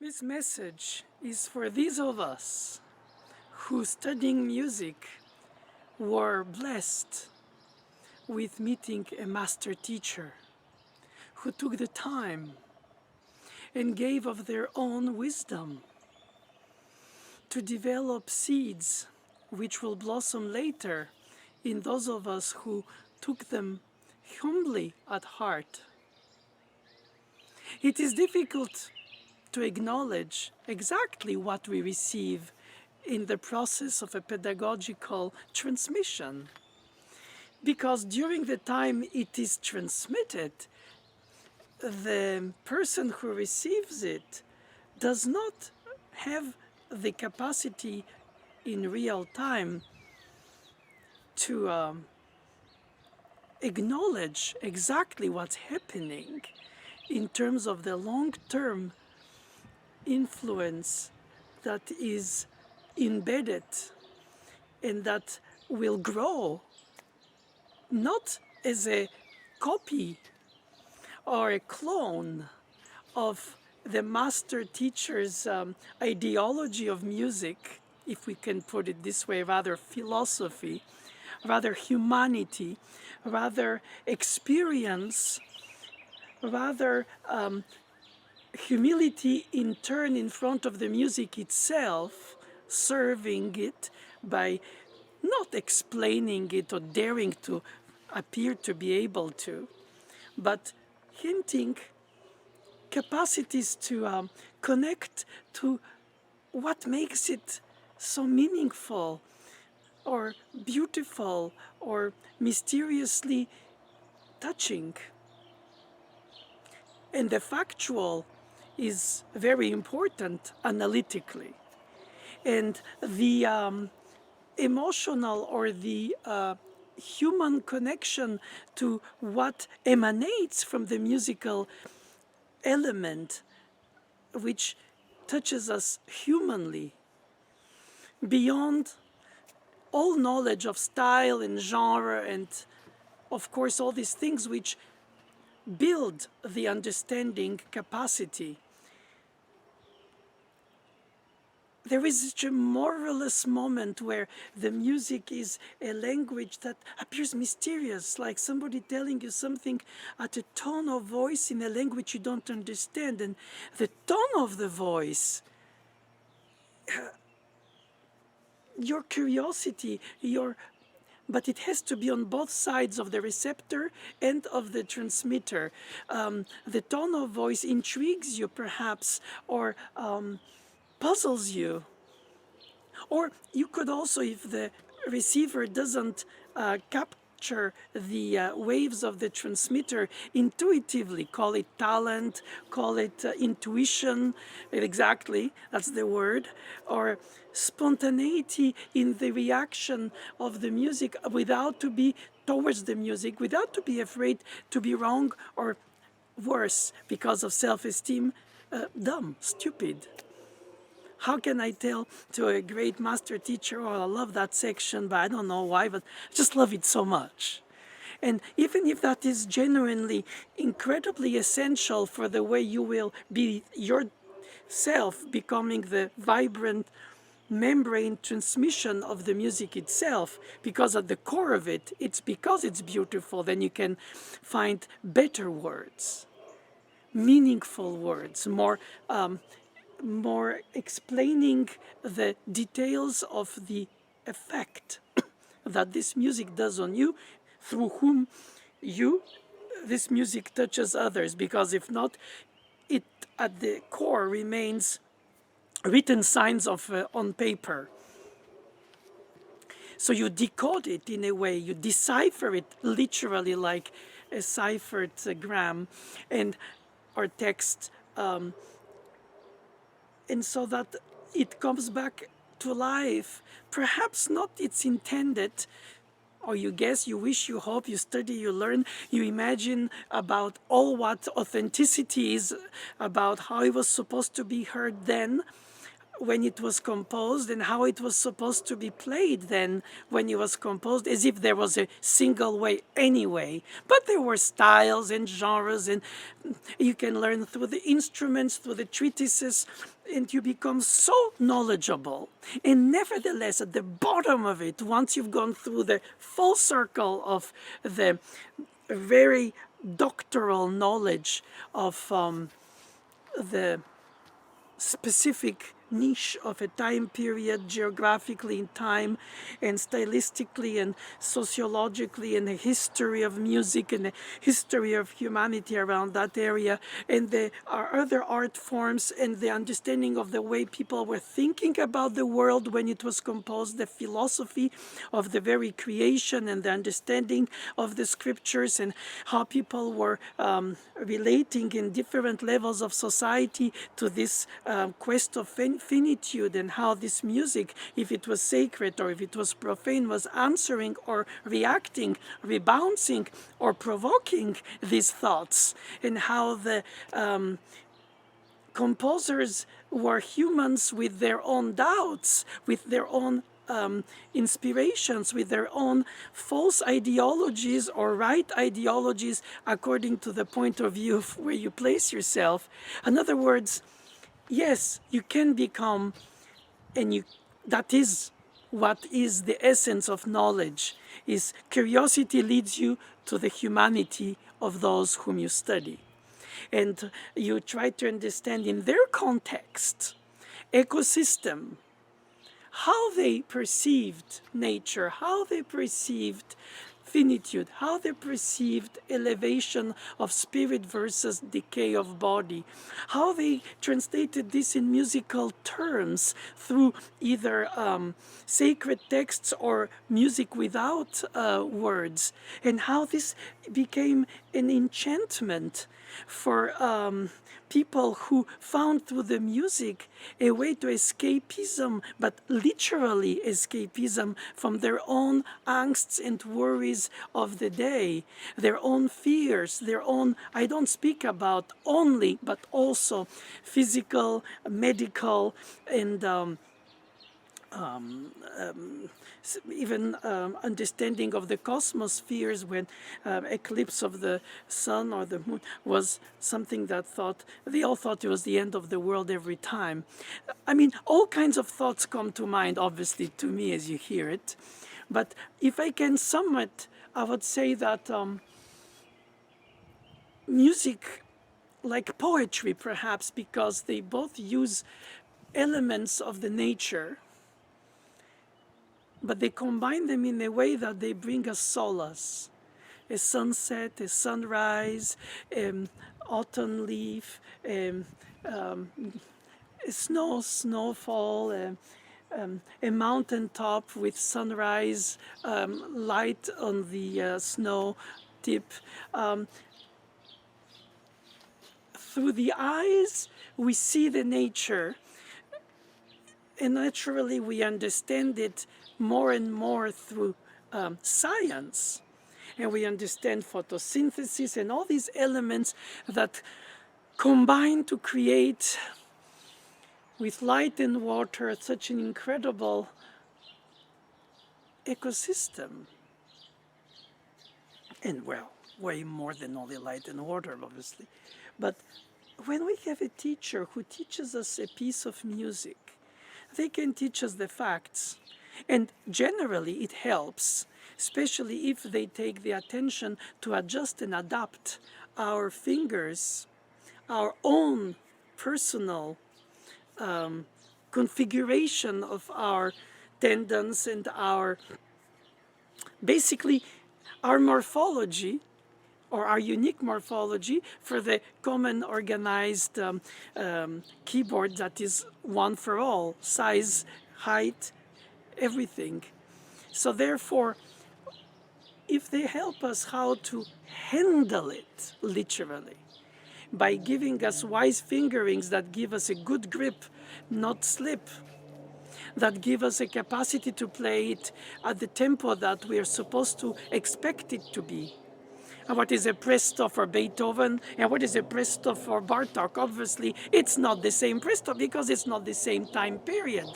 This message is for these of us who, studying music, were blessed with meeting a master teacher who took the time and gave of their own wisdom to develop seeds which will blossom later in those of us who took them humbly at heart. It is difficult to acknowledge exactly what we receive in the process of a pedagogical transmission, because during the time it is transmitted, the person who receives it does not have the capacity in real time to acknowledge exactly what's happening in terms of the long-term influence that is embedded and that will grow not as a copy or a clone of the master teacher's ideology of music, if we can put it this way, rather philosophy, rather humanity, rather experience, rather humility in turn in front of the music itself, serving it by not explaining it or daring to appear to be able to, but hinting capacities to connect to what makes it so meaningful or beautiful or mysteriously touching. And the factual is very important analytically. And the emotional or the human connection to what emanates from the musical element, which touches us humanly, beyond all knowledge of style and genre and, of course, all these things which build the understanding capacity. There is such a marvelous moment where the music is a language that appears mysterious, like somebody telling you something at a tone of voice in a language you don't understand. And the tone of the voice, your curiosity, but it has to be on both sides of the receptor and of the transmitter. The tone of voice intrigues you perhaps, or puzzles you. Or you could also, if the receiver doesn't capture the waves of the transmitter intuitively, call it talent, call it intuition, exactly, that's the word, or spontaneity in the reaction of the music without to be towards the music, without to be afraid to be wrong or worse because of self-esteem, dumb, stupid. How can I tell to a great master teacher, oh, I love that section, but I don't know why, but I just love it so much. And even if that is genuinely incredibly essential for the way you will be yourself, becoming the vibrant membrane transmission of the music itself, because at the core of it, it's because it's beautiful, then you can find better words, meaningful words, more explaining the details of the effect that this music does on you, through whom this music touches others. Because if not, it at the core remains written signs on paper. So you decode it in a way, you decipher it literally like a ciphered gram and or text, and so that it comes back to life. Perhaps not its intended, or you guess, you wish, you hope, you study, you learn, you imagine about all what authenticity is, about how it was supposed to be heard then, when it was composed and how it was supposed to be played then when it was composed, as if there was a single way anyway. But there were styles and genres, and you can learn through the instruments, through the treatises, and you become so knowledgeable. And nevertheless, at the bottom of it, once you've gone through the full circle of the very doctoral knowledge of the specific niche of a time period, geographically in time and stylistically and sociologically, and the history of music and the history of humanity around that area, and the other art forms, and the understanding of the way people were thinking about the world when it was composed, the philosophy of the very creation, and the understanding of the scriptures, and how people were relating in different levels of society to this quest of finitude, and how this music, if it was sacred or if it was profane, was answering or reacting, rebouncing or provoking these thoughts, and how the composers were humans with their own doubts, with their own inspirations, with their own false ideologies or right ideologies according to the point of view of where you place yourself. In other words, yes, you can become, and that is what is the essence of knowledge, is curiosity leads you to the humanity of those whom you study. And you try to understand in their context, ecosystem, how they perceived nature, how they perceived finitude, how they perceived elevation of spirit versus decay of body, how they translated this in musical terms through either sacred texts or music without words, and how this became an enchantment for people who found through the music a way to escapism, but literally escapism from their own angsts and worries of the day, their own fears, their own, I don't speak about only, but also physical, medical, and even understanding of the cosmos fears when eclipse of the sun or the moon was something that they all thought it was the end of the world every time. I mean, all kinds of thoughts come to mind, obviously, to me as you hear it. But if I can sum it, I would say that music, like poetry perhaps, because they both use elements of the nature, but they combine them in a way that they bring us solace. A sunset, a sunrise, autumn leaf, snowfall, a mountaintop with sunrise, light on the snow tip. Through the eyes, we see the nature, and naturally we understand it more and more through science. And we understand photosynthesis and all these elements that combine to create, with light and water, such an incredible ecosystem. And well, way more than only light and water, obviously. But when we have a teacher who teaches us a piece of music, they can teach us the facts. And generally it helps, especially if they take the attention to adjust and adapt our fingers, our own personal configuration of our tendons and basically our morphology, or our unique morphology, for the common organized keyboard that is one for all, size, height, everything. So therefore, if they help us how to handle it literally, by giving us wise fingerings that give us a good grip, not slip, that give us a capacity to play it at the tempo that we are supposed to expect it to be, And what is a presto for Beethoven and what is a presto for Bartok? Obviously, it's not the same presto because it's not the same time period.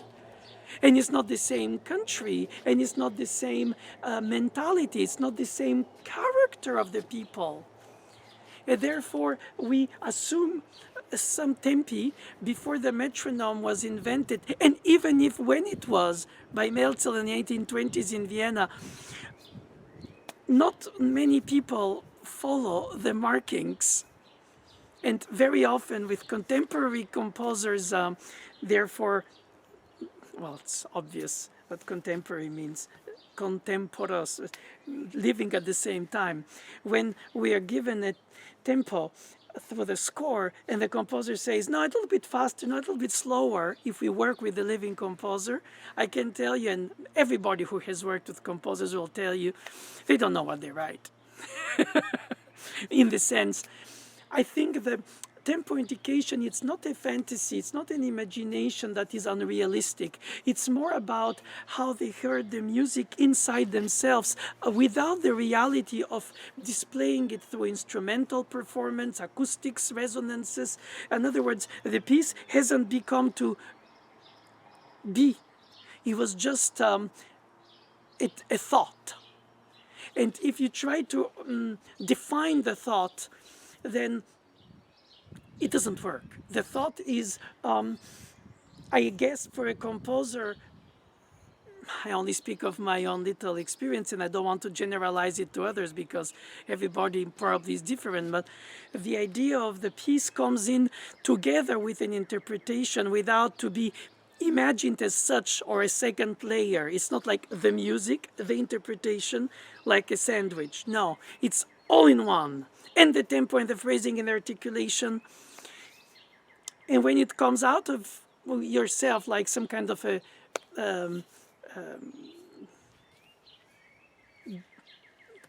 And it's not the same country, and it's not the same mentality, it's not the same character of the people. And therefore, we assume some tempi before the metronome was invented, and even if when it was by Melzel in the 1820s in Vienna, not many people follow the markings. And very often with contemporary composers, therefore, well, it's obvious what contemporary means, contemporos, living at the same time. When we are given a tempo for the score and the composer says, no, a little bit faster, no, a little bit slower, if we work with the living composer, I can tell you, and everybody who has worked with composers will tell you, they don't know what they write. In the sense, I think the tempo indication, it's not a fantasy, it's not an imagination that is unrealistic. It's more about how they heard the music inside themselves without the reality of displaying it through instrumental performance, acoustics, resonances. In other words, the piece hasn't become to be. It was just a thought. And if you try to define the thought, then it doesn't work. The thought is, I guess, for a composer, I only speak of my own little experience and I don't want to generalize it to others because everybody probably is different, but the idea of the piece comes in together with an interpretation without to be imagined as such or a second layer. It's not like the music, the interpretation, like a sandwich. No, it's all in one. And the tempo and the phrasing and the articulation. And when it comes out of yourself, like some kind of a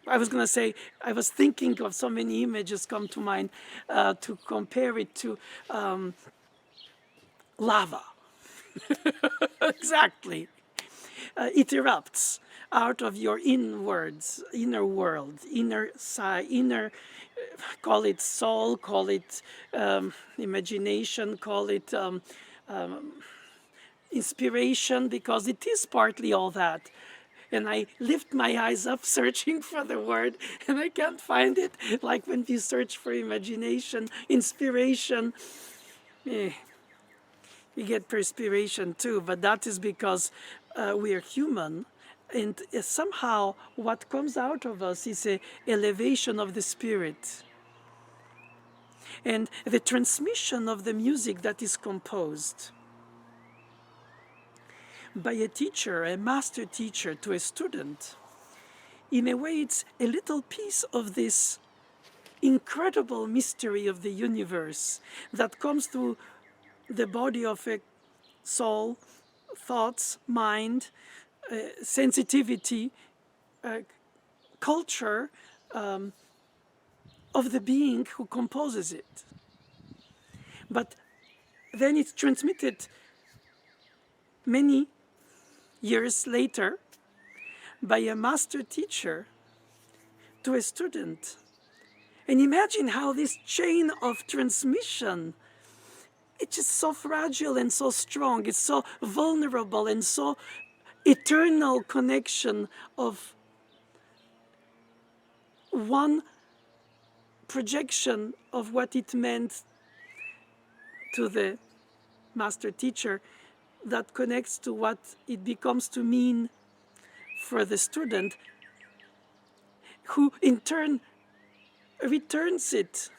I was going to say, I was thinking of so many images come to mind to compare it to lava. Exactly. It erupts out of your inner world, inner side, inner, call it soul, call it imagination, call it inspiration, because it is partly all that. And I lift my eyes up searching for the word and I can't find it. Like when you search for imagination, inspiration, you get perspiration too, but that is because we are human. And somehow what comes out of us is an elevation of the spirit. And the transmission of the music that is composed by a teacher, a master teacher, to a student, in a way it's a little piece of this incredible mystery of the universe that comes through the body of a soul, thoughts, mind, sensitivity, culture of the being who composes it. But then it's transmitted many years later by a master teacher to a student. And imagine how this chain of transmission, it's just so fragile and so strong, it's so vulnerable and so eternal connection of one projection of what it meant to the master teacher that connects to what it becomes to mean for the student, who in turn returns it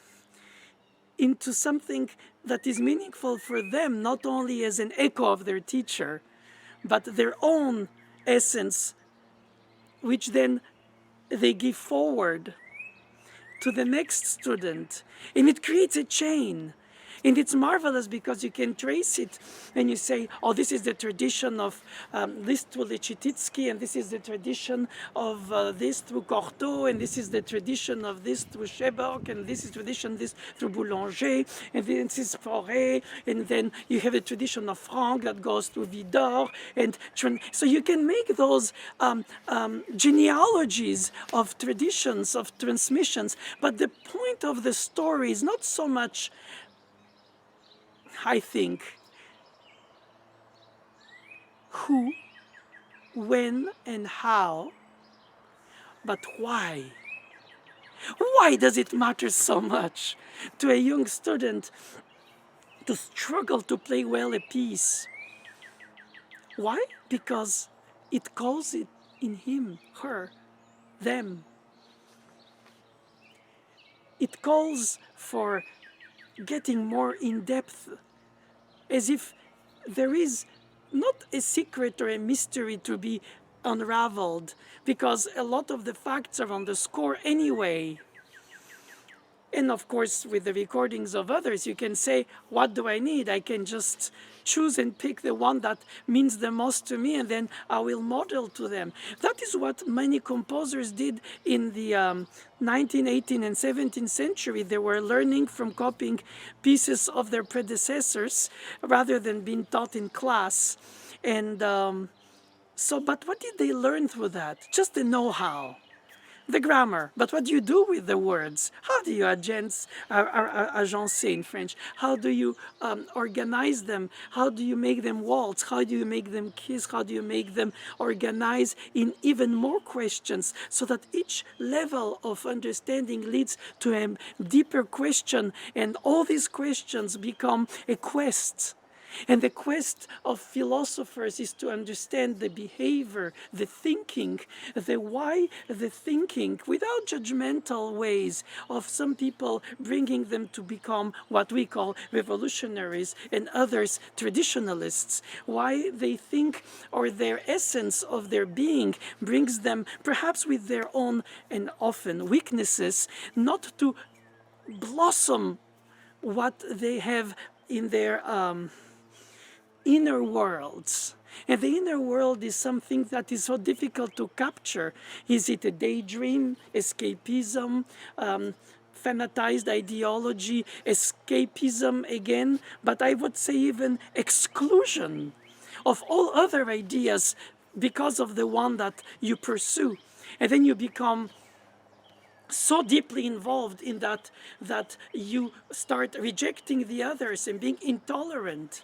into something that is meaningful for them, not only as an echo of their teacher, but their own essence, which then they give forward to the next student. And it creates a chain. And it's marvelous because you can trace it and you say, oh, this is the tradition of this through Lechititsky, and this is the tradition of this through Cortot, and this is the tradition of this through Chebork, and this is tradition this through Boulanger, and this is Fauré, and then you have the tradition of Franck that goes through Vidor, and so you can make those genealogies of traditions, of transmissions, but the point of the story is not so much, I think, who, when, and how, but why. Why does it matter so much to a young student to struggle to play well a piece? Why? Because it calls it in him, her, them. It calls for getting more in depth, as if there is not a secret or a mystery to be unraveled, because a lot of the facts are on the score anyway. And of course, with the recordings of others, you can say, what do I need? I can just choose and pick the one that means the most to me, and then I will model to them. That is what many composers did in the 19th, 18th, and 17th century. They were learning from copying pieces of their predecessors rather than being taught in class. And but what did they learn through that? Just the know-how. The grammar, but what do you do with the words? How do you agencer in French? How do you organize them? How do you make them waltz? How do you make them kiss? How do you make them organize in even more questions, so that each level of understanding leads to a deeper question, and all these questions become a quest. And the quest of philosophers is to understand the behavior, the thinking, the why, the thinking, without judgmental ways of some people, bringing them to become what we call revolutionaries and others traditionalists. Why they think, or their essence of their being brings them, perhaps with their own and often weaknesses, not to blossom what they have in their inner worlds. And the inner world is something that is so difficult to capture. Is it a daydream, escapism, fanatized ideology, escapism again? But I would say even exclusion of all other ideas because of the one that you pursue. And then you become so deeply involved in that that you start rejecting the others and being intolerant.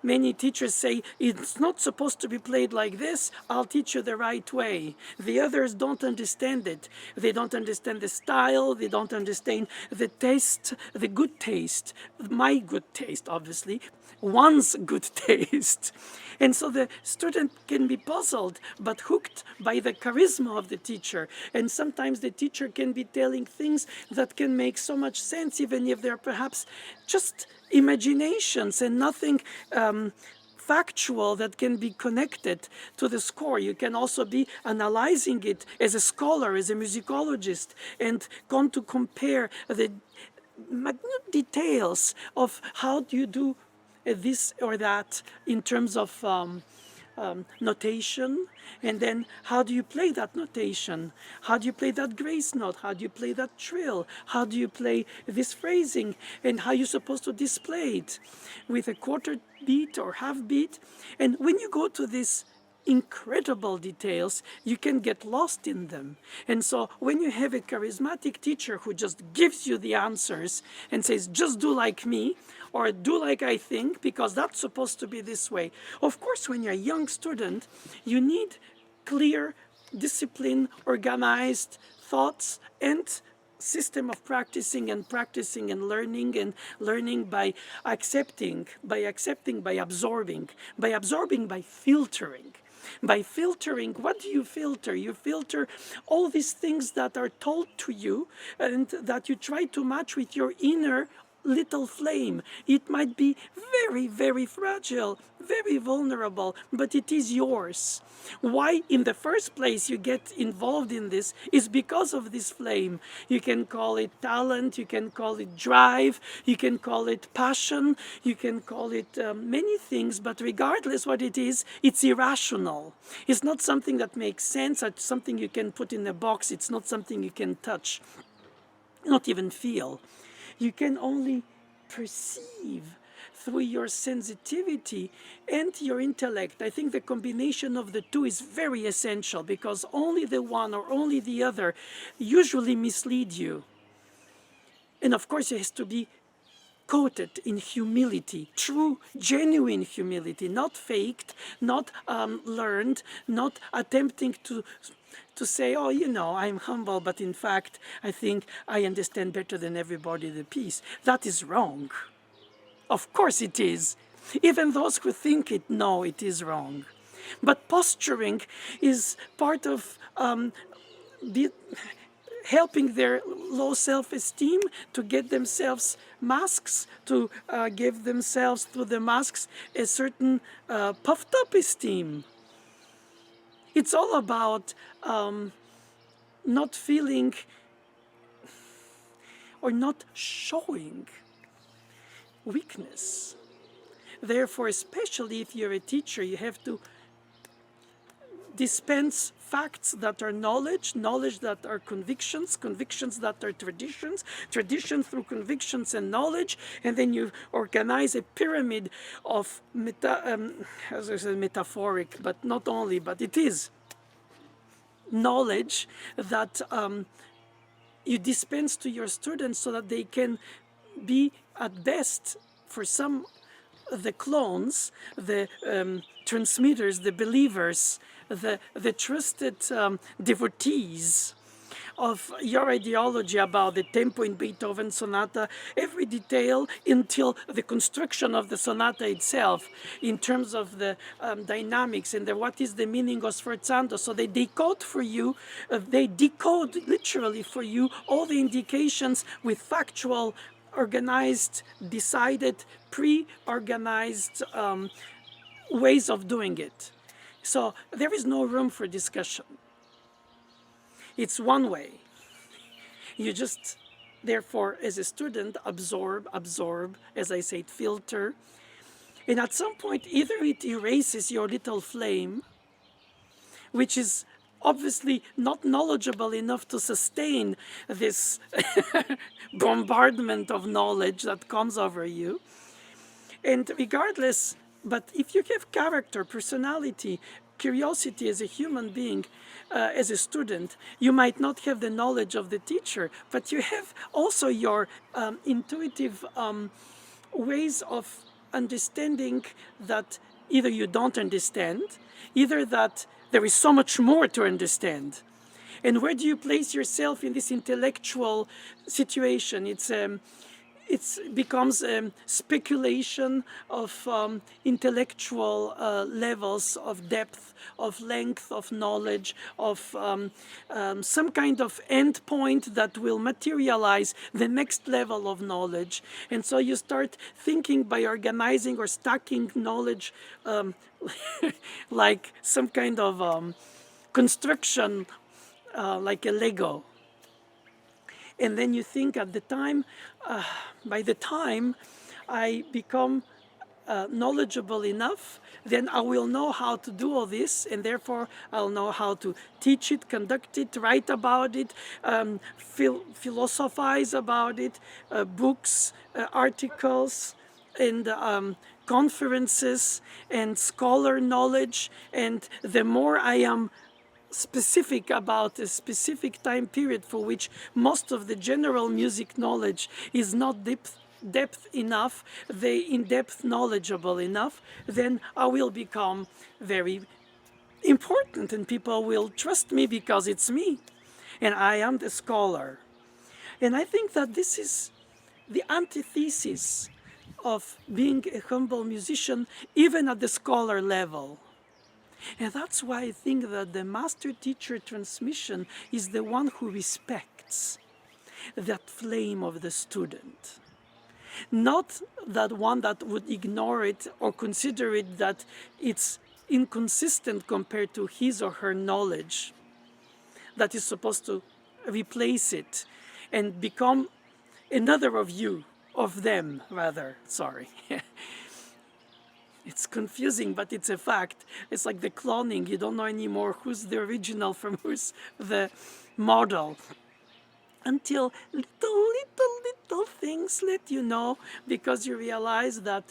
Many teachers say, it's not supposed to be played like this, I'll teach you the right way. The others don't understand it. They don't understand the style, they don't understand the taste, the good taste, my good taste, obviously, one's good taste. And so the student can be puzzled, but hooked by the charisma of the teacher. And sometimes the teacher can be telling things that can make so much sense, even if they're perhaps just imaginations and nothing factual that can be connected to the score. You can also be analyzing it as a scholar, as a musicologist, and come to compare the minute details of how do you do this or that in terms of notation, and then how do you play that notation? How do you play that grace note? How do you play that trill? How do you play this phrasing? And how you're supposed to display it with a quarter beat or half beat? And when you go to these incredible details, you can get lost in them. And so when you have a charismatic teacher who just gives you the answers and says, just do like me, or do like I think, because that's supposed to be this way. Of course, when you're a young student, you need clear, disciplined, organized thoughts and system of practicing and learning by accepting, by absorbing, by filtering. By filtering, what do you filter? You filter all these things that are told to you and that you try to match with your inner little flame. It might be very, very fragile, very vulnerable, but it is yours. Why, in the first place, you get involved in this is because of this flame. You can call it talent, you can call it drive, you can call it passion, you can call it many things, but regardless what it is, it's irrational. It's not something that makes sense, it's something you can put in a box, it's not something you can touch, not even feel. You can only perceive through your sensitivity and your intellect. I think the combination of the two is very essential, because only the one or only the other usually mislead you. And of course, it has to be coated in humility, true, genuine humility, not faked, not learned, not attempting to say, oh, you know, I'm humble, but in fact, I think I understand better than everybody the piece. That is wrong. Of course it is. Even those who think it know it is wrong. But posturing is part of helping their low self-esteem to get themselves masks, to give themselves through the masks a certain puffed up esteem. It's all about not feeling or not showing weakness. Therefore, especially if you're a teacher, you have to dispense facts that are knowledge, knowledge that are convictions, convictions that are traditions, tradition through convictions and knowledge, and then you organize a pyramid of as I said, metaphoric, but not only, but it is knowledge that you dispense to your students so that they can be at best, for some, the clones, the transmitters, the believers, the trusted devotees of your ideology about the tempo in Beethoven sonata, every detail until the construction of the sonata itself, in terms of the dynamics and what is the meaning of sforzando. So they decode for you, they decode literally for you all the indications with factual, organized, decided, pre-organized ways of doing it. So there is no room for discussion. It's one way. You just, therefore, as a student, absorb, as I said, filter. And at some point, either it erases your little flame, which is obviously not knowledgeable enough to sustain this bombardment of knowledge that comes over you. And regardless, but if you have character, personality, curiosity as a human being, as a student, you might not have the knowledge of the teacher, but you have also your intuitive ways of understanding that either you don't understand, either that there is so much more to understand. And where do you place yourself in this intellectual situation? It becomes speculation of intellectual levels of depth, of length, of knowledge, of some kind of end point that will materialize the next level of knowledge. And so you start thinking by organizing or stacking knowledge like some kind of construction, like a Lego. And then you think at the time, by the time I become knowledgeable enough, then I will know how to do all this, and therefore I'll know how to teach it, conduct it, write about it, philosophize about it, books, articles, and conferences, and scholar knowledge. And the more I am specific about a specific time period for which most of the general music knowledge is not depth enough, the in-depth knowledgeable enough, then I will become very important and people will trust me because it's me and I am the scholar. And I think that this is the antithesis of being a humble musician, even at the scholar level. And that's why I think that the master-teacher transmission is the one who respects that flame of the student. not that one that would ignore it or consider it that it's inconsistent compared to his or her knowledge that is supposed to replace it and become another of you, of them rather, sorry. It's confusing, but it's a fact. It's like the cloning. You don't know anymore who's the original from who's the model. Until little things let you know, because you realize that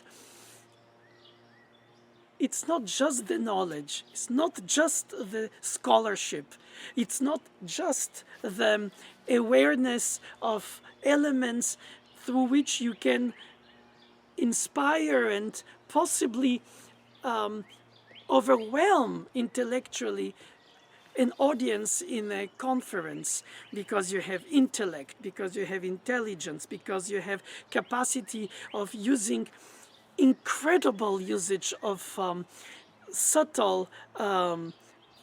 it's not just the knowledge, it's not just the scholarship, it's not just the awareness of elements through which you can inspire and possibly overwhelm intellectually an audience in a conference, because you have intellect, because you have intelligence, because you have capacity of using incredible usage of subtle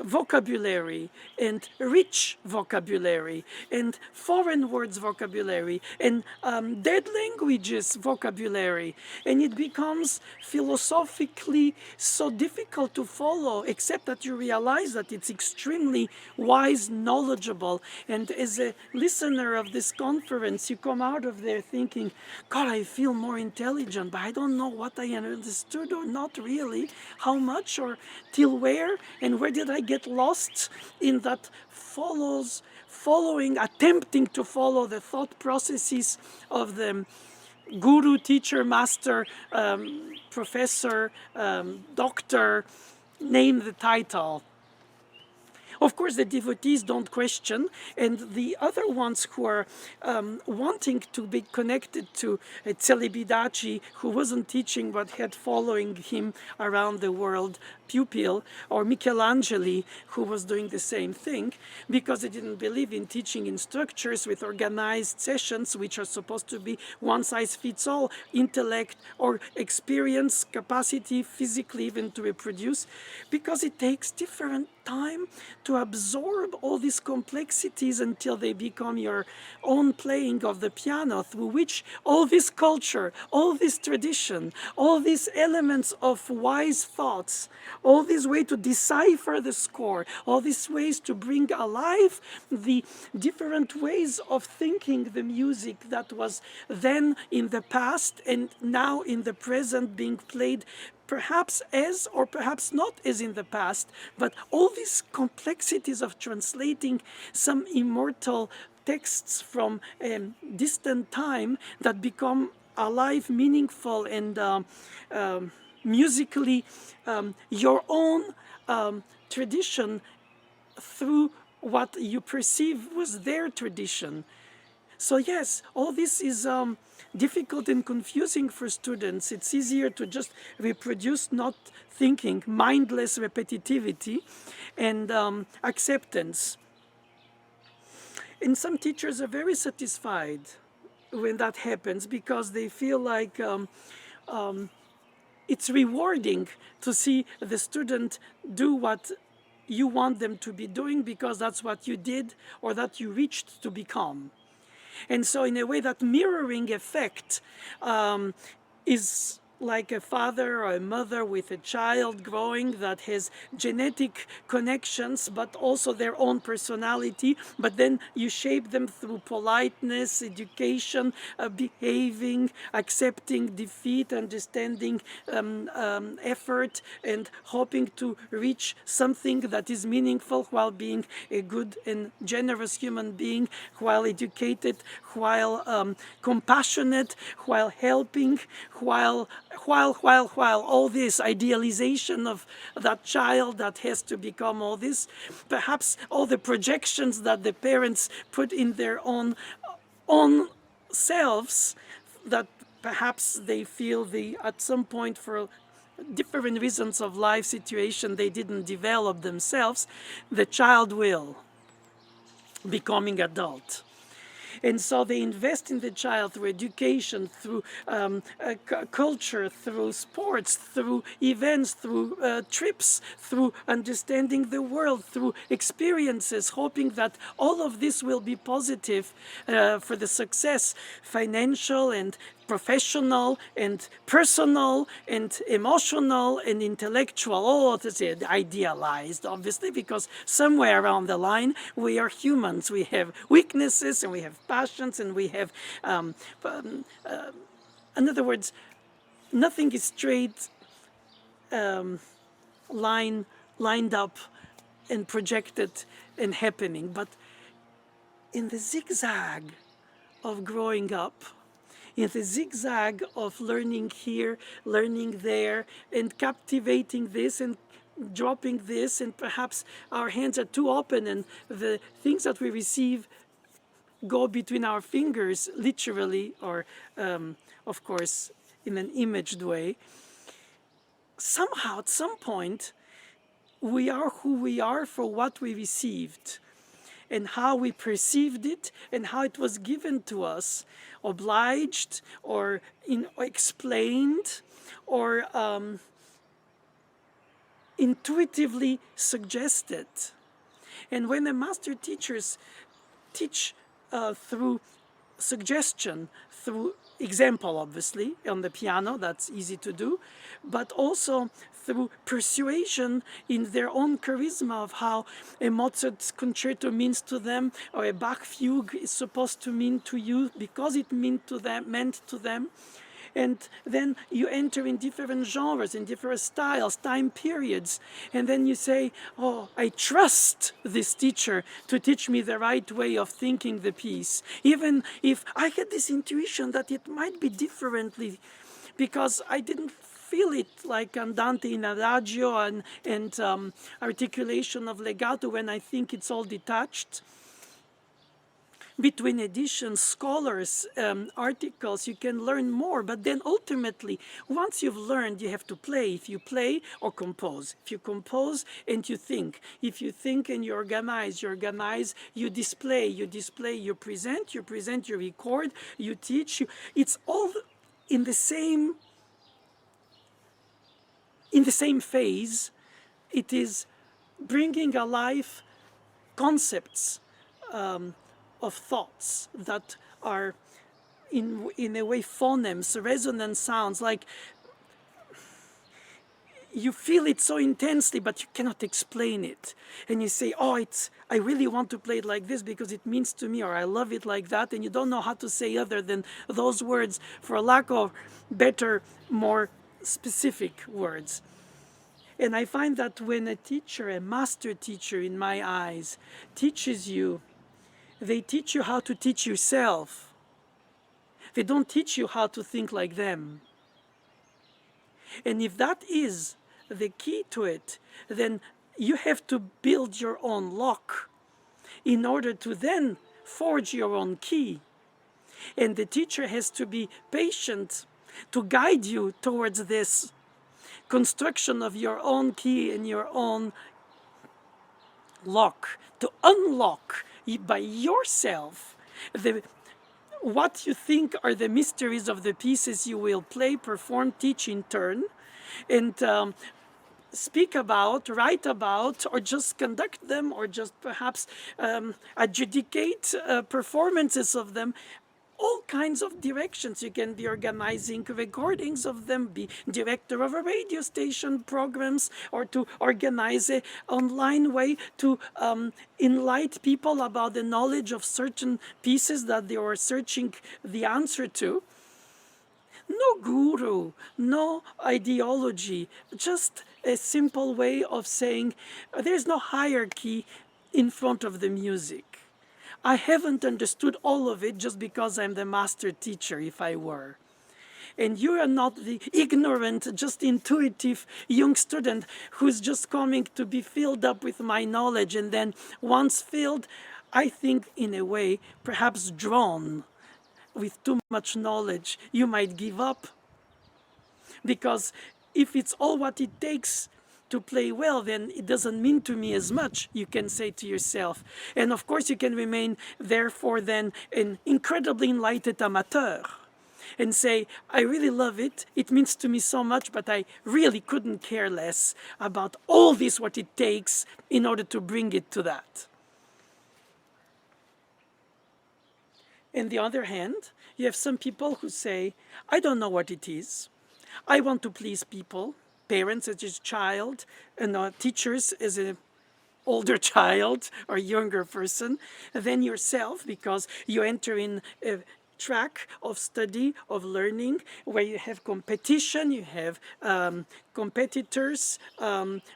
vocabulary and rich vocabulary and foreign words vocabulary and dead languages vocabulary, and it becomes philosophically so difficult to follow, except that you realize that it's extremely wise, knowledgeable. And as a listener of this conference, you come out of there thinking, God, I feel more intelligent, but I don't know what I understood or not really, how much or till where, and where did I get lost in that attempting to follow the thought processes of the guru, teacher, master, professor, doctor, name the title. Of course, the devotees don't question, and the other ones who are wanting to be connected to Celibidache, who wasn't teaching but had following him around the world, pupil, or Michelangelo, who was doing the same thing, because they didn't believe in teaching in structures with organized sessions, which are supposed to be one size fits all, intellect or experience, capacity, physically even to reproduce, because it takes different time to absorb all these complexities until they become your own playing of the piano, through which all this culture, all this tradition, all these elements of wise thoughts, all these ways to decipher the score, all these ways to bring alive the different ways of thinking the music that was then in the past and now in the present being played, perhaps as or perhaps not as in the past, but all these complexities of translating some immortal texts from distant time that become alive, meaningful, and musically your own tradition through what you perceive was their tradition. So yes, all this is difficult and confusing for students. It's easier to just reproduce not thinking, mindless repetitivity, and acceptance. And some teachers are very satisfied when that happens, because they feel like it's rewarding to see the student do what you want them to be doing, because that's what you did or that you reached to become. And so in a way, that mirroring effect is like a father or a mother with a child growing that has genetic connections, but also their own personality. But then you shape them through politeness, education, behaving, accepting defeat, understanding effort, and hoping to reach something that is meaningful while being a good and generous human being, while educated, while compassionate, while helping, while all this idealization of that child that has to become all this, perhaps all the projections that the parents put in their own selves, that perhaps they feel at some point, for different reasons of life situation, they didn't develop themselves, the child will, becoming adult. And so they invest in the child through education, through culture, through sports, through events, through trips, through understanding the world, through experiences, hoping that all of this will be positive for the success, financial and professional and personal and emotional and intellectual, all that's it, idealized, obviously, because somewhere around the line we are humans. We have weaknesses and we have passions and we have, in other words, nothing is straight lined up and projected and happening. But in the zigzag of growing up, in the zigzag of learning here, learning there, and captivating this and dropping this, and perhaps our hands are too open and the things that we receive go between our fingers, literally, or of course, in an imaged way. Somehow, at some point, we are who we are for what we received and how we perceived it and how it was given to us, obliged or explained or intuitively suggested. And when the master teachers teach through suggestion, through example, obviously, on the piano, that's easy to do, but also through persuasion in their own charisma of how a Mozart concerto means to them, or a Bach fugue is supposed to mean to you because it meant to them. And then you enter in different genres, in different styles, time periods, and then you say, oh, I trust this teacher to teach me the right way of thinking the piece, even if I had this intuition that it might be differently, because I didn't feel it like andante in adagio and articulation of legato when I think it's all detached. Between editions, scholars, articles, you can learn more. But then ultimately, once you've learned, you have to play. If you play or compose. If you compose and you think. If you think and you organize, you display, you present, you record, you teach. It's all in the same phase. It is bringing alive concepts of thoughts that are in a way phonemes, resonant sounds, like you feel it so intensely but you cannot explain it, and you say, oh, I really want to play it like this because it means to me, or I love it like that, and you don't know how to say other than those words for lack of better, more specific words. And I find that when a teacher, a master teacher in my eyes, teaches you, they teach you how to teach yourself. They don't teach you how to think like them. And if that is the key to it, then you have to build your own lock in order to then forge your own key. And the teacher has to be patient to guide you towards this construction of your own key and your own lock, to unlock by yourself what you think are the mysteries of the pieces you will play, perform, teach in turn, and speak about, write about, or just conduct them, or just perhaps adjudicate performances of them. All kinds of directions. You can be organizing recordings of them, be director of a radio station programs, or to organize an online way to enlighten people about the knowledge of certain pieces that they are searching the answer to. No guru, no ideology, just a simple way of saying there's no hierarchy in front of the music. I haven't understood all of it just because I'm the master teacher, if I were. And you are not the ignorant, just intuitive young student who's just coming to be filled up with my knowledge, and then once filled, I think in a way, perhaps drawn with too much knowledge, you might give up. Because if it's all what it takes to play well, then it doesn't mean to me as much, you can say to yourself. And of course you can remain therefore then an incredibly enlightened amateur and say, I really love it, it means to me so much, but I really couldn't care less about all this, what it takes in order to bring it to that. On the other hand, You have some people who say, I don't know what it is. I want to please people, parents as a child, and teachers as a older child or younger person than yourself, because you enter in a track of study, of learning, where you have competition, you have competitors,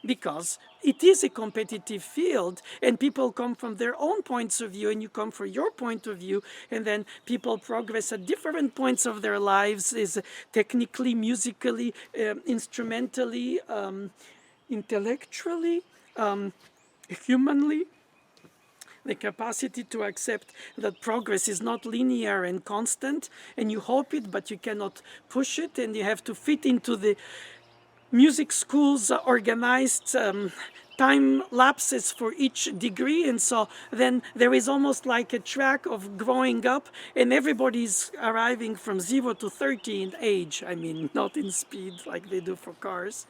because it is a competitive field and people come from their own points of view and you come from your point of view, and then people progress at different points of their lives, is technically, musically, instrumentally, intellectually, humanly. The capacity to accept that progress is not linear and constant, and you hope it, but you cannot push it, and you have to fit into the music schools organized time lapses for each degree. And so then there is almost like a track of growing up, and everybody's arriving from 0 to 30 in age. I mean, not in speed like they do for cars.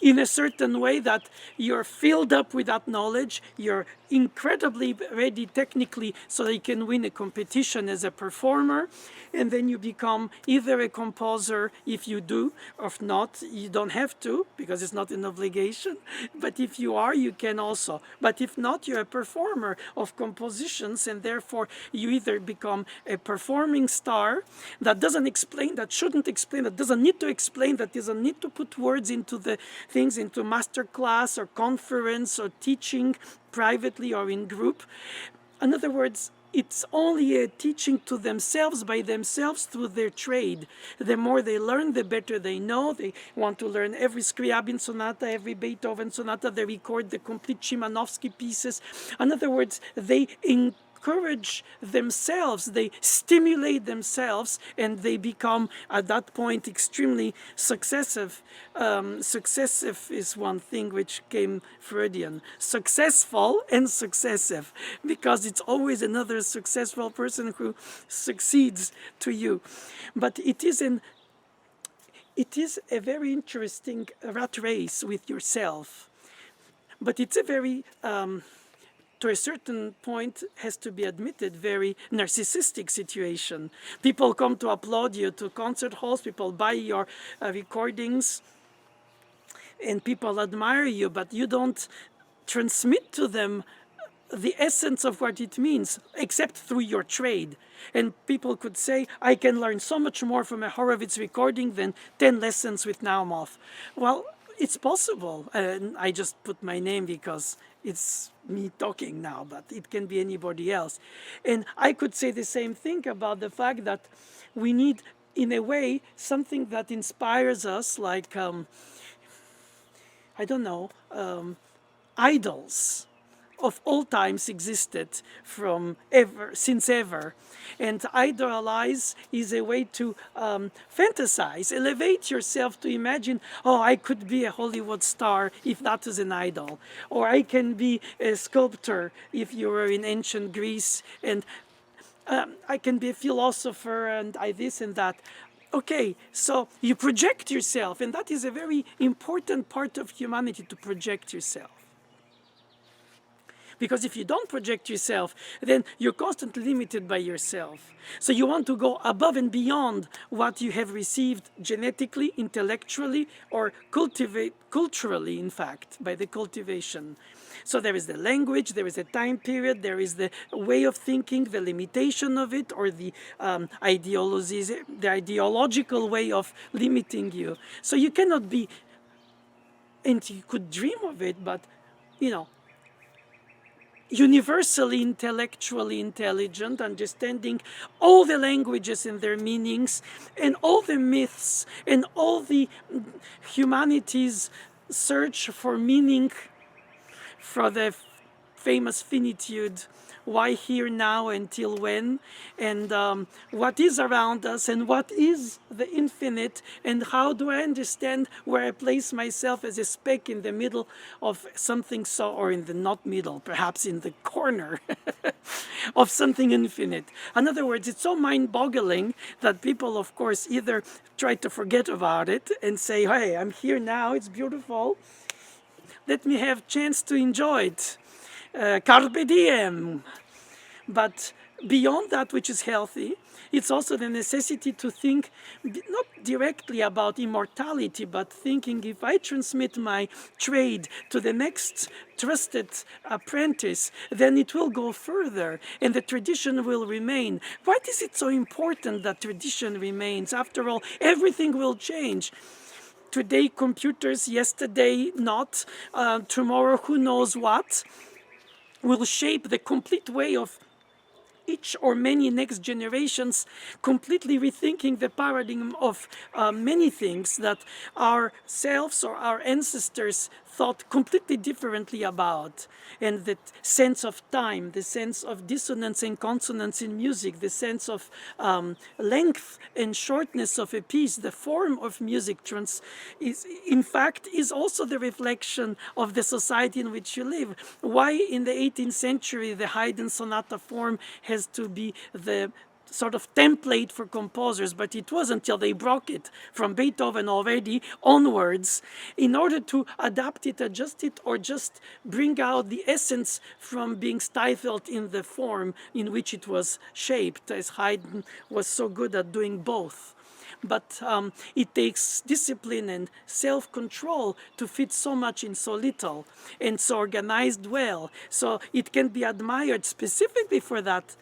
In a certain way that you're filled up with that knowledge, you're incredibly ready technically so that you can win a competition as a performer, and then you become either a composer if you do, or if not, you don't have to because it's not an obligation, but if you are, you can also. But if not, you're a performer of compositions, and therefore you either become a performing star that doesn't explain, that shouldn't explain, that doesn't need to explain, that doesn't need to put words into the things, into master class or conference or teaching privately or in group. In other words, it's only a teaching to themselves by themselves through their trade. The more they learn, the better they know. They want to learn every Scriabin sonata, every Beethoven sonata. They record the complete Szymanowski pieces. In other words, they encourage themselves, they stimulate themselves, and they become at that point extremely successive. Successive is one thing which came Freudian. Successful and successive, because it's always another successful person who succeeds to you. But it is a very interesting rat race with yourself. But it's a very to a certain point, has to be admitted, very narcissistic situation. People come to applaud you to concert halls, people buy your recordings, and people admire you, but you don't transmit to them the essence of what it means, except through your trade. And people could say, I can learn so much more from a Horowitz recording than 10 lessons with Naoumoff. Well, it's possible. I just put my name because it's me talking now, but it can be anybody else. And I could say the same thing about the fact that we need, in a way, something that inspires us, like, I don't know, idols of all times existed from ever, since ever. And idolize is a way to fantasize, elevate yourself, to imagine, oh, I could be a Hollywood star if that is an idol. Or I can be a sculptor if you were in ancient Greece. And I can be a philosopher and this and that. Okay, so you project yourself, and that is a very important part of humanity, to project yourself. Because if you don't project yourself, then you're constantly limited by yourself. So you want to go above and beyond what you have received genetically, intellectually, or culturally, in fact, by the cultivation. So there is the language, there is a time period, there is the way of thinking, the limitation of it, or the ideologies, the ideological way of limiting you. So you cannot be, and you could dream of it, but, you know, universally intellectually intelligent, understanding all the languages and their meanings, and all the myths, and all the humanity's search for meaning, for the famous finitude, why here now until when, and what is around us, and what is the infinite, and how do I understand where I place myself as a speck in the middle of something, so, or in the not middle, perhaps in the corner of something infinite. In other words, it's so mind-boggling that people, of course, either try to forget about it and say, hey, I'm here now, it's beautiful, let me have chance to enjoy it. Carpe diem. But beyond that which is healthy, it's also the necessity to think not directly about immortality, but thinking if I transmit my trade to the next trusted apprentice, then it will go further and the tradition will remain. Why is it so important that tradition remains? After all, everything will change. Today, computers, yesterday, not, tomorrow, who knows what, will shape the complete way of each or many next generations, completely rethinking the paradigm of many things that ourselves or our ancestors thought completely differently about. And that sense of time, the sense of dissonance and consonance in music, the sense of length and shortness of a piece, the form of music is, in fact, is also the reflection of the society in which you live. Why in the 18th century the Haydn sonata form has to be the sort of template for composers, but it was until they broke it from Beethoven already onwards in order to adapt it, adjust it, or just bring out the essence from being stifled in the form in which it was shaped, as Haydn was so good at doing both. But it takes discipline and self-control to fit so much in so little, and so organized well. So it can be admired specifically for that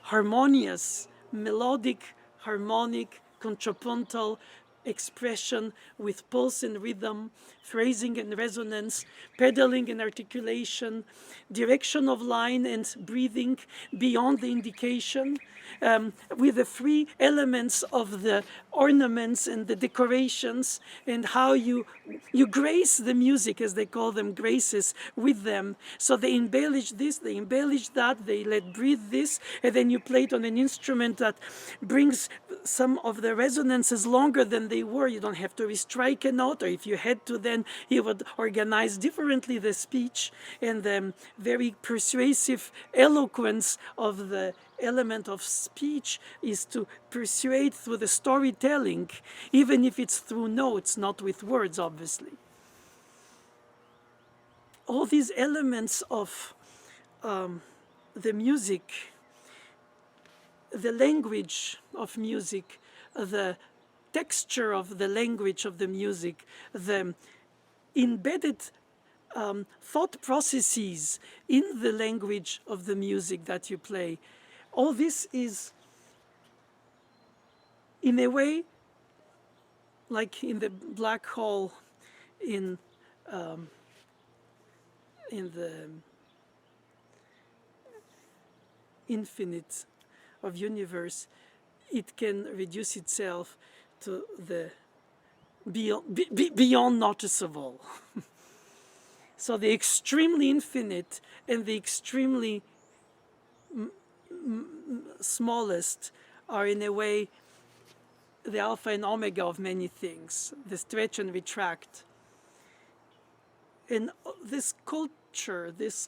harmonious, melodic, harmonic, contrapuntal expression with pulse and rhythm, phrasing and resonance, pedaling and articulation, direction of line and breathing beyond the indication, with the three elements of the ornaments and the decorations, and how you grace the music, as they call them, graces, with them. So they embellish this, they embellish that, they let breathe this, and then you play it on an instrument that brings some of the resonances longer than they were. You don't have to restrike a note, or if you had to, then you would organize differently the speech, and the very persuasive eloquence of the element of speech is to persuade through the storytelling, even if it's through notes, not with words, obviously. All these elements of the music, the language of music, the texture of the language of the music, the embedded thought processes in the language of the music that you play, all this is, in a way, like in the black hole in the infinite of universe, it can reduce itself to the beyond noticeable. So the extremely infinite and the extremely smallest are, in a way, the alpha and omega of many things, the stretch and retract. And this culture, this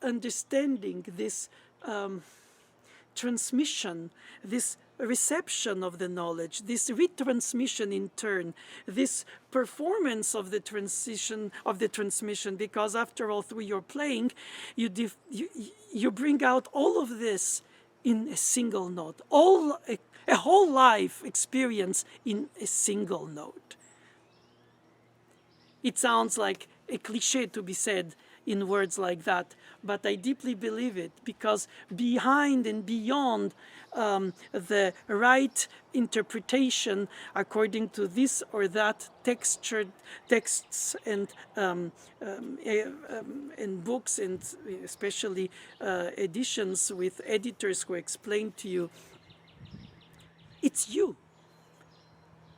understanding, this transmission, this reception of the knowledge, this retransmission in turn, this performance of the transmission, because after all, through your playing, you bring out all of this in a single note, a whole life experience in a single note. It sounds like a cliche to be said in words like that, but I deeply believe it, because behind and beyond the right interpretation according to this or that texts and books, and especially editions with editors who explain to you, it's you,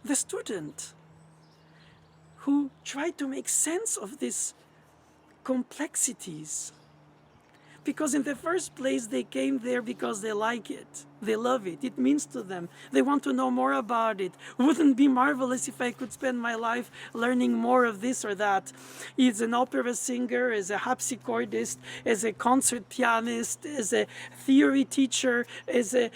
the student, who try to make sense of these complexities. Because in the first place, they came there because they like it. They love it. It means to them. They want to know more about it. Wouldn't it be marvelous if I could spend my life learning more of this or that? As an opera singer, as a harpsichordist, as a concert pianist, as a theory teacher, as a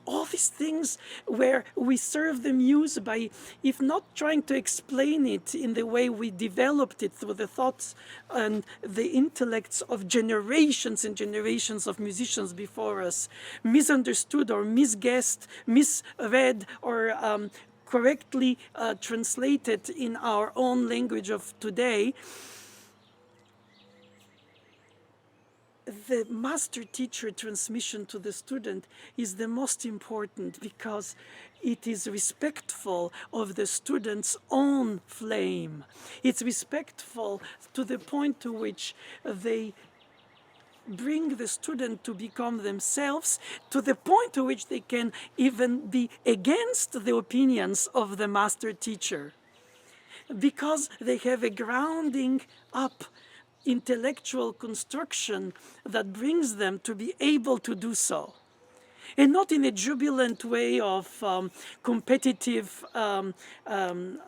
all these things where we serve the muse by, if not trying to explain it in the way we developed it through the thoughts and the intellects of generations and generations of musicians before us, misunderstood or misguessed, misread, or correctly translated in our own language of today, the master-teacher transmission to the student is the most important, because it is respectful of the student's own flame. It's respectful to the point to which they bring the student to become themselves, to the point to which they can even be against the opinions of the master-teacher, because they have a grounding up intellectual construction that brings them to be able to do so. And not in a jubilant way of competitive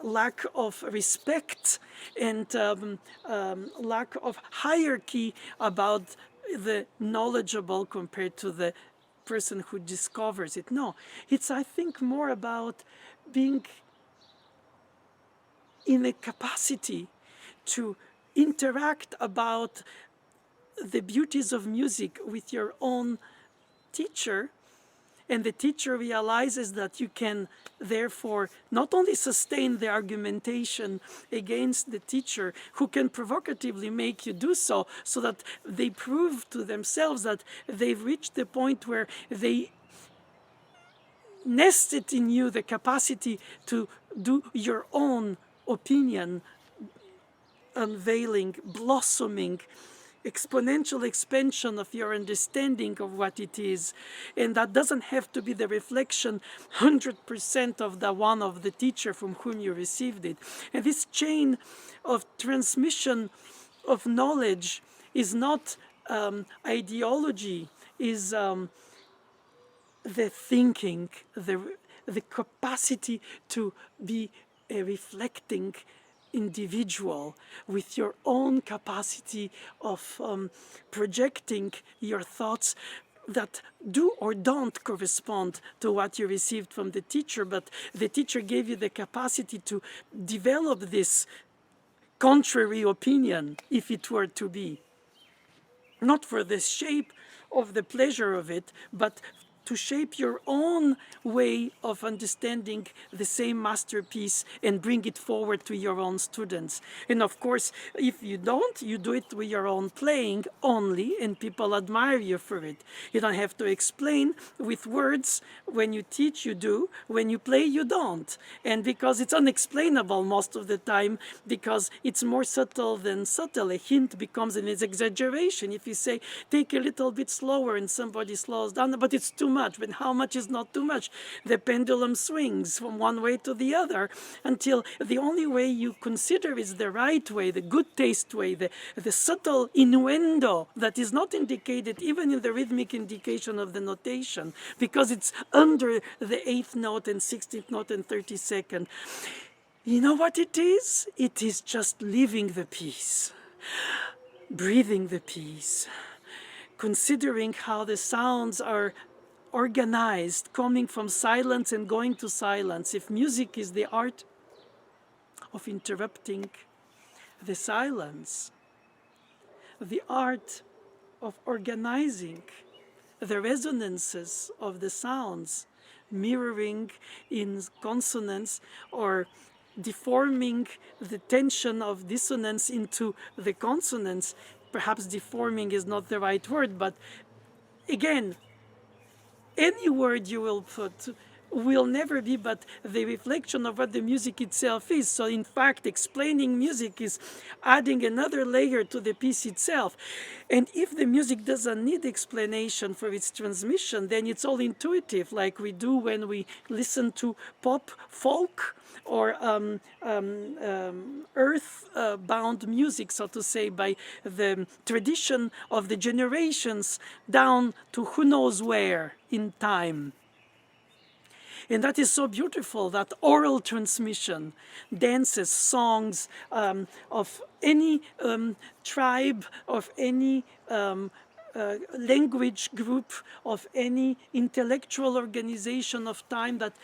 lack of respect and lack of hierarchy about the knowledgeable compared to the person who discovers it. No, it's, I think, more about being in a capacity to interact about the beauties of music with your own teacher, and the teacher realizes that you can therefore not only sustain the argumentation against the teacher, who can provocatively make you do so, so that they prove to themselves that they've reached the point where they nested in you the capacity to do your own opinion, unveiling, blossoming, exponential expansion of your understanding of what it is. And that doesn't have to be the reflection 100% of the one of the teacher from whom you received it. And this chain of transmission of knowledge is not ideology, is the thinking, the capacity to be a reflecting individual with your own capacity of projecting your thoughts that do or don't correspond to what you received from the teacher, but the teacher gave you the capacity to develop this contrary opinion, if it were to be. Not for the shape of the pleasure of it, but to shape your own way of understanding the same masterpiece and bring it forward to your own students. And of course, if you don't, you do it with your own playing only, and people admire you for it. You don't have to explain with words. When you teach, you do. When you play, you don't. And because it's unexplainable most of the time, because it's more subtle than subtle, a hint becomes an exaggeration. If you say, take a little bit slower, and somebody slows down, but it's too much. But how much is not too much? The pendulum swings from one way to the other until the only way you consider is the right way, the good taste way, the subtle innuendo that is not indicated even in the rhythmic indication of the notation, because it's under the 8th note and 16th note and 32nd. You know what it is? It is just living the piece, breathing the piece, considering how the sounds are organized, coming from silence and going to silence. If music is the art of interrupting the silence, the art of organizing the resonances of the sounds, mirroring in consonance or deforming the tension of dissonance into the consonants. Perhaps deforming is not the right word, but again, any word you will put will never be but the reflection of what the music itself is. So in fact, explaining music is adding another layer to the piece itself. And if the music doesn't need explanation for its transmission, then it's all intuitive, like we do when we listen to pop, folk, or earth-bound music, so to say, by the tradition of the generations down to who knows where in time. And that is so beautiful, that oral transmission, dances, songs of any tribe, of any language group of any intellectual organization of time that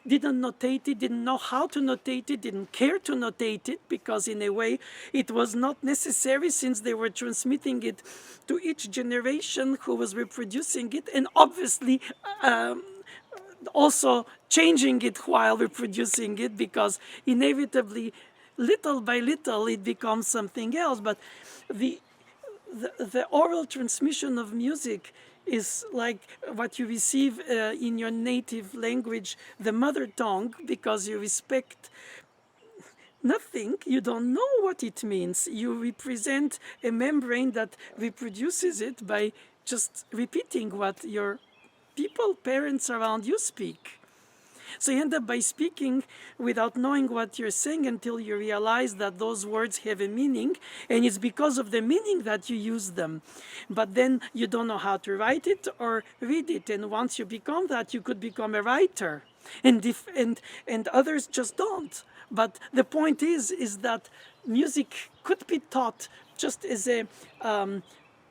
didn't notate it, didn't know how to notate it, didn't care to notate it, because in a way it was not necessary, since they were transmitting it to each generation who was reproducing it, and obviously also changing it while reproducing it, because inevitably, little by little, it becomes something else. But the the oral transmission of music is like what you receive in your native language, the mother tongue, because you respect nothing, you don't know what it means. You represent a membrane that reproduces it by just repeating what your people, parents around you speak. So you end up by speaking without knowing what you're saying until you realize that those words have a meaning, and it's because of the meaning that you use them. But then you don't know how to write it or read it, and once you become that, you could become a writer, and others just don't. But the point is that music could be taught just as a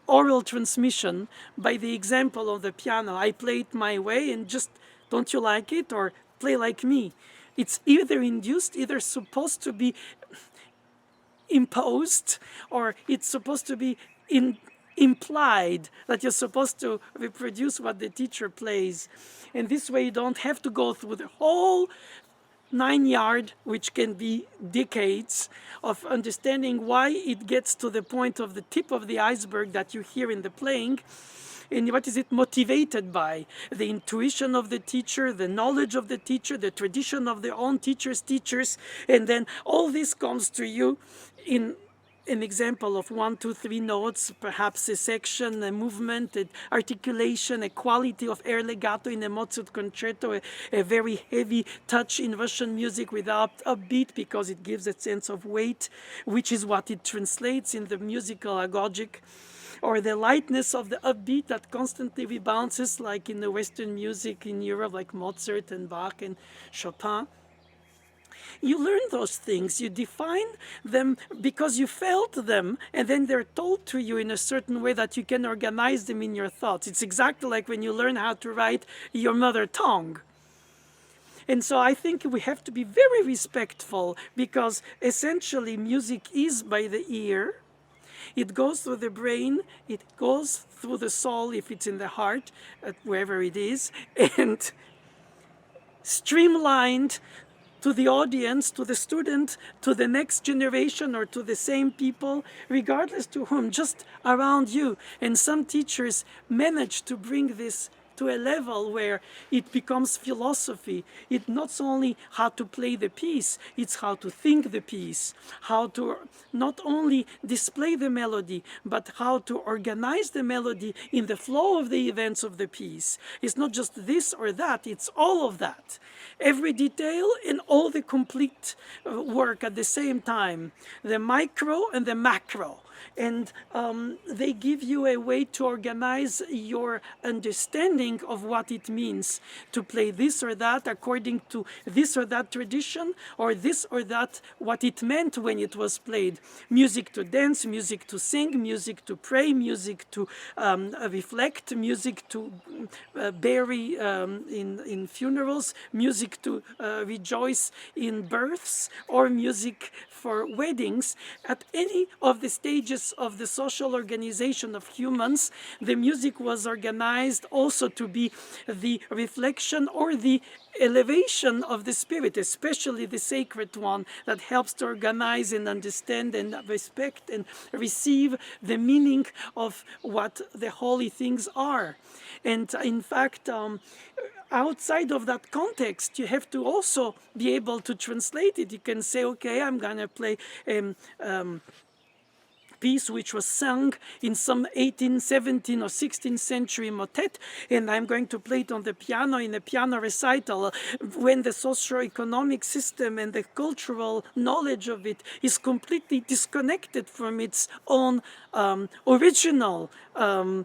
oral transmission by the example of the piano. I play it my way, and just, don't you like it? Or play like me. It's either induced, either supposed to be imposed, or it's supposed to be implied that you're supposed to reproduce what the teacher plays. And this way you don't have to go through the whole 9 yard, which can be decades, of understanding why it gets to the point of the tip of the iceberg that you hear in the playing. And what is it motivated by? The intuition of the teacher, the knowledge of the teacher, the tradition of their own teachers' teachers. And then all this comes to you in an example of 1, 2, 3 notes, perhaps a section, a movement, an articulation, a quality of air legato in a Mozart concerto, a very heavy touch in Russian music without upbeat, because it gives a sense of weight, which is what it translates in the musical agogic. Or the lightness of the upbeat that constantly rebounces, like in the Western music in Europe, like Mozart and Bach and Chopin. You learn those things, you define them because you felt them, and then they're told to you in a certain way that you can organize them in your thoughts. It's exactly like when you learn how to write your mother tongue. And so I think we have to be very respectful, because essentially music is by the ear. It goes through the brain, it goes through the soul if it's in the heart, wherever it is, and streamlined to the audience, to the student, to the next generation, or to the same people, regardless to whom, just around you. And some teachers manage to bring this to a level where it becomes philosophy. It's not only how to play the piece, it's how to think the piece, how to not only display the melody, but how to organize the melody in the flow of the events of the piece. It's not just this or that, it's all of that. Every detail and all the complete work at the same time, the micro and the macro. And they give you a way to organize your understanding of what it means to play this or that according to this or that tradition, or this or that, what it meant when it was played. Music to dance, music to sing, music to pray, music to reflect, music to bury in funerals, music to rejoice in births, or music for weddings. At any of the stages of the social organization of humans, the music was organized also to be the reflection or the elevation of the spirit, especially the sacred one, that helps to organize and understand and respect and receive the meaning of what the holy things are. And in fact, outside of that context, you have to also be able to translate it. You can say, okay, I'm going to play piece which was sung in some 18th, 17th, or 16th century motet, and I'm going to play it on the piano in a piano recital, when the socio-economic system and the cultural knowledge of it is completely disconnected from its own original time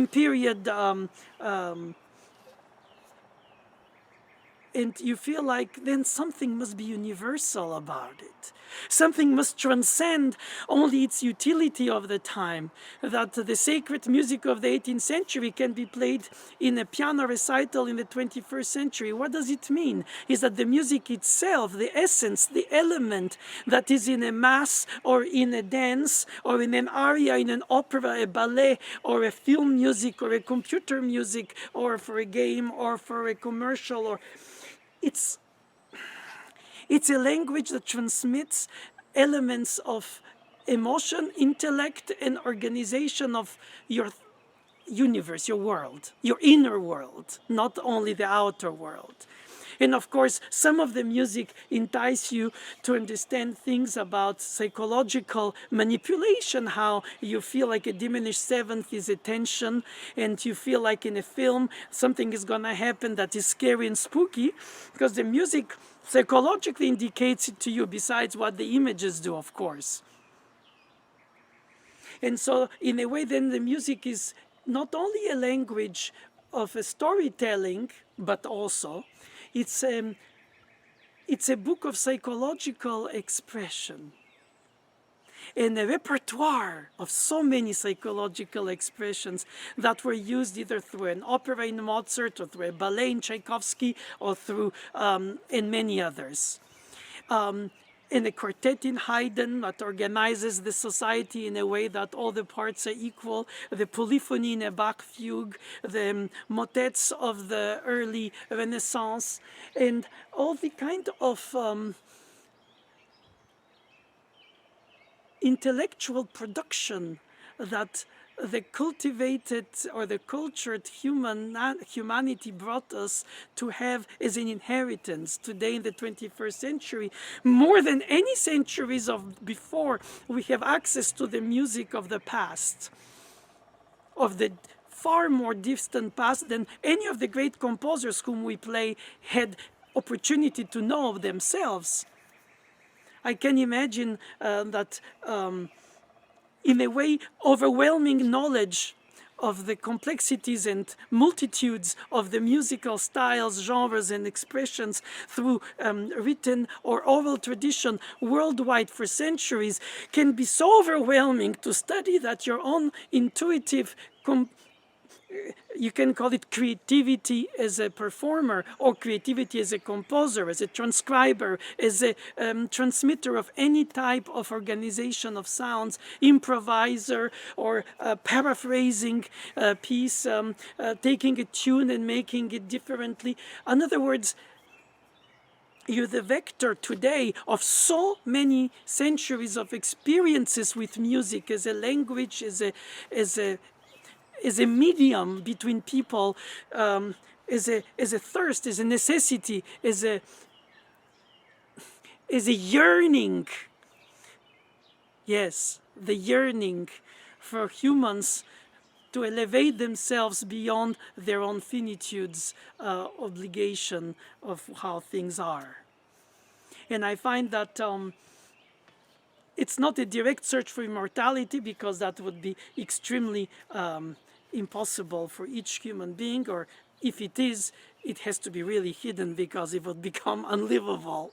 period and you feel like then something must be universal about it. Something must transcend only its utility of the time, that the sacred music of the 18th century can be played in a piano recital in the 21st century. What does it mean? Is that the music itself, the essence, the element that is in a mass or in a dance or in an aria, in an opera, a ballet, or a film music or a computer music, or for a game or for a commercial, or it's a language that transmits elements of emotion, intellect, and organization of your universe, your world, your inner world, not only the outer world. And of course, some of the music entice you to understand things about psychological manipulation, how you feel like a diminished seventh is a tension, and you feel like in a film something is going to happen that is scary and spooky, because the music psychologically indicates it to you, besides what the images do, of course. And so, in a way, then the music is not only a language of a storytelling, but also it's a book of psychological expression and a repertoire of so many psychological expressions that were used either through an opera in Mozart or through a ballet in Tchaikovsky or through and many others. In a quartet in Haydn that organizes the society in a way that all the parts are equal, the polyphony in a Bach fugue, the motets of the early Renaissance, and all the kind of intellectual production that the cultivated or the cultured humanity brought us to have as an inheritance today in the 21st century. More than any centuries of before, we have access to the music of the past, of the far more distant past than any of the great composers whom we play had opportunity to know themselves. I can imagine that in a way, overwhelming knowledge of the complexities and multitudes of the musical styles, genres, and expressions through written or oral tradition worldwide for centuries can be so overwhelming to study that your own intuitive you can call it creativity as a performer, or creativity as a composer, as a transcriber, as a transmitter of any type of organization of sounds, improviser, or paraphrasing a piece, taking a tune and making it differently. In other words, you're the vector today of so many centuries of experiences with music as a language, as a medium between people, as a thirst, as a necessity, as a yearning. Yes, the yearning for humans to elevate themselves beyond their own finitude's obligation of how things are. And I find that it's not a direct search for immortality, because that would be extremely impossible for each human being, or if it is, it has to be really hidden because it would become unlivable.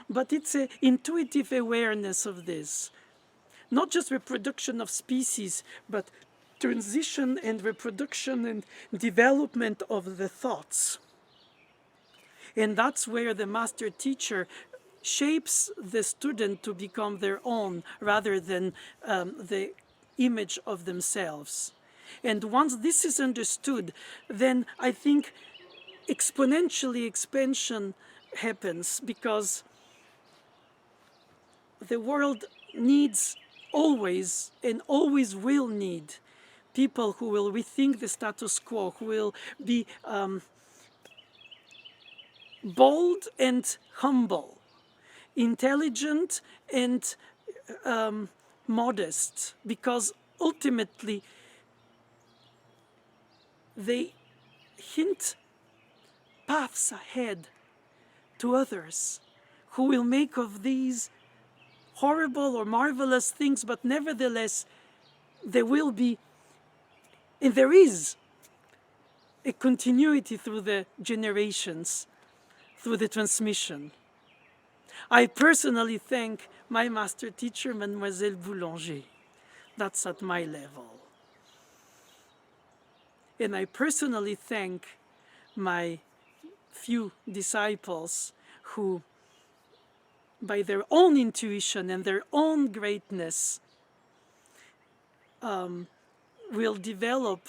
But it's an intuitive awareness of this. Not just reproduction of species, but transition and reproduction and development of the thoughts. And that's where the master teacher shapes the student to become their own rather than the image of themselves. And once this is understood, then I think exponentially expansion happens, because the world needs always and always will need people who will rethink the status quo, who will be bold and humble, intelligent and modest, because ultimately they hint paths ahead to others who will make of these horrible or marvelous things, but nevertheless there will be, and there is, a continuity through the generations through the transmission. I personally thank my master teacher, Mademoiselle Boulanger. That's at my level. And I personally thank my few disciples who, by their own intuition and their own greatness, will develop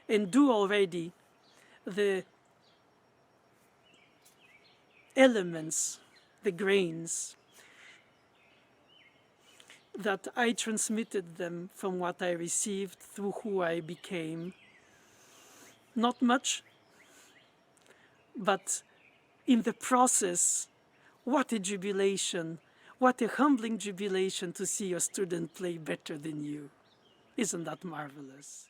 and do already the elements, the grains that I transmitted them from what I received through who I became. Not much, but in the process, what a jubilation, what a humbling jubilation to see your student play better than you. Isn't that marvelous?